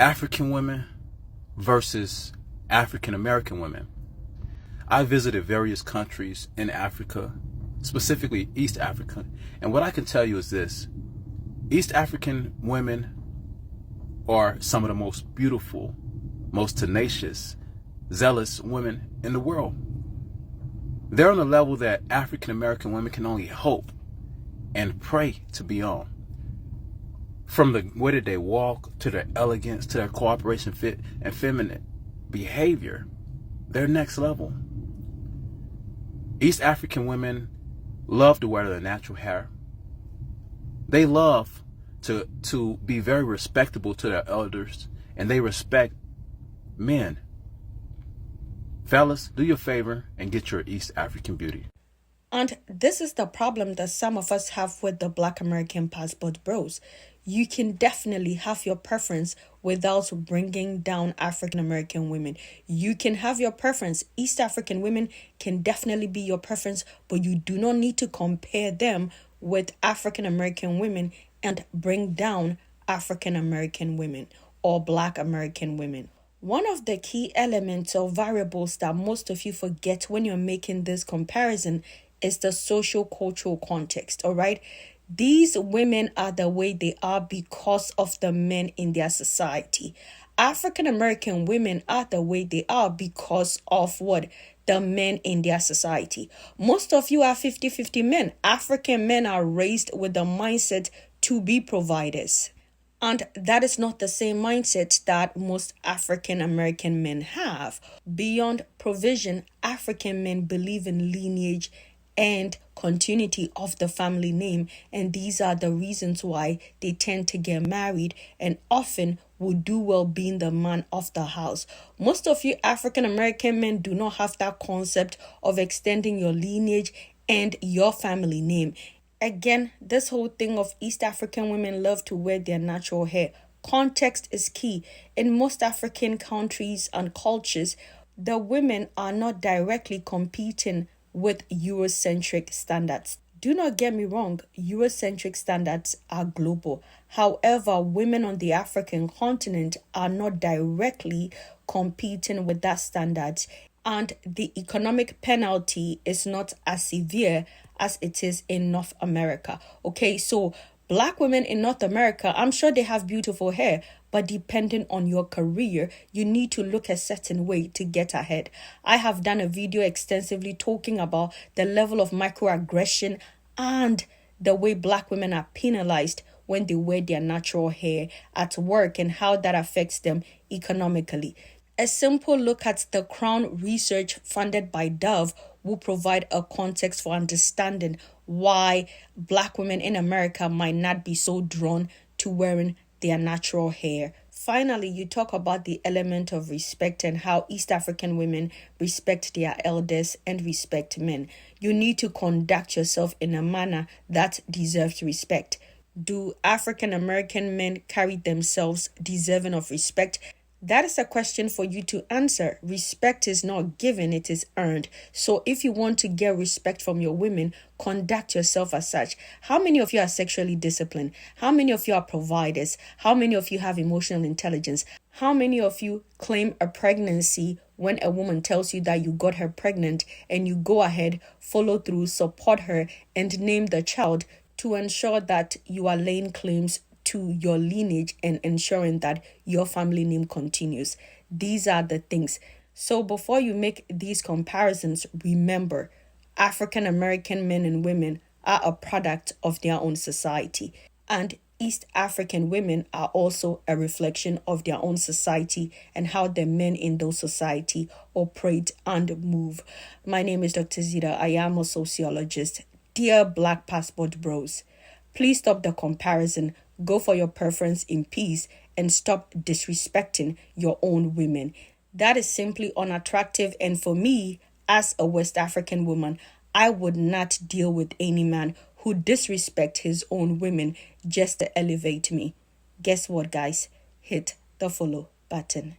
African women versus African American women. I visited various countries in Africa, specifically East Africa, and what I can tell you is this: East African women are some of the most beautiful, most tenacious, zealous women in the world. They're on a level that African American women can only hope and pray to be on. From the way that they walk, to their elegance, to their cooperation, fit, and feminine behavior, they're next level. East African women love to wear their natural hair. They love to be very respectable to their elders, and they respect men. Fellas, do your favor and get your East African beauty. And this is the problem that some of us have with the Black American passport bros. You can definitely have your preference without bringing down African American women. You can have your preference. East African women can definitely be your preference, but you do not need to compare them with African American women and bring down African American women or Black American women. One of the key elements or variables that most of you forget when you're making this comparison is the social cultural context, all right? These women are the way they are because of the men in their society. African American women are the way they are because of what? The men in their society. Most of you are 50-50 men. African men are raised with the mindset to be providers. And that is not the same mindset that most African American men have. Beyond provision, African men believe in lineage and continuity of the family name, and these are the reasons why they tend to get married and often would do well being the man of the house. Most of you African American men do not have that concept of extending your lineage and your family name. Again, this whole thing of East African women love to wear their natural hair. Context is key. In most African countries and cultures, the women are not directly competing with Eurocentric standards. Do not get me wrong, Eurocentric standards are global. However, women on the African continent are not directly competing with that standard, and the economic penalty is not as severe as it is in North America. Okay, so Black women in North America, I'm sure they have beautiful hair, but depending on your career, you need to look a certain way to get ahead. I have done a video extensively talking about the level of microaggression and the way Black women are penalized when they wear their natural hair at work and how that affects them economically. A simple look at the Crown research funded by Dove will provide a context for understanding why Black women in America might not be so drawn to wearing their natural hair. Finally, you talk about the element of respect and how East African women respect their elders and respect men. You need to conduct yourself in a manner that deserves respect. Do African American men carry themselves deserving of respect? That is a question for you to answer. Respect is not given, it is earned. So if you want to get respect from your women, conduct yourself as such. How many of you are sexually disciplined? How many of you are providers? How many of you have emotional intelligence? How many of you claim a pregnancy when a woman tells you that you got her pregnant and you go ahead, follow through, support her, and name the child to ensure that you are laying claims to your lineage and ensuring that your family name continues? These are the things. So before you make these comparisons, remember, African American men and women are a product of their own society, and East African women are also a reflection of their own society and how the men in those society operate and move. My name is Dr. Zita. I am a sociologist. Dear Black Passport Bros, please stop the comparison. Go for your preference in peace and stop disrespecting your own women. That is simply unattractive, and for me, as a West African woman, I would not deal with any man who disrespect his own women just to elevate me. Guess what, guys? Hit the follow button.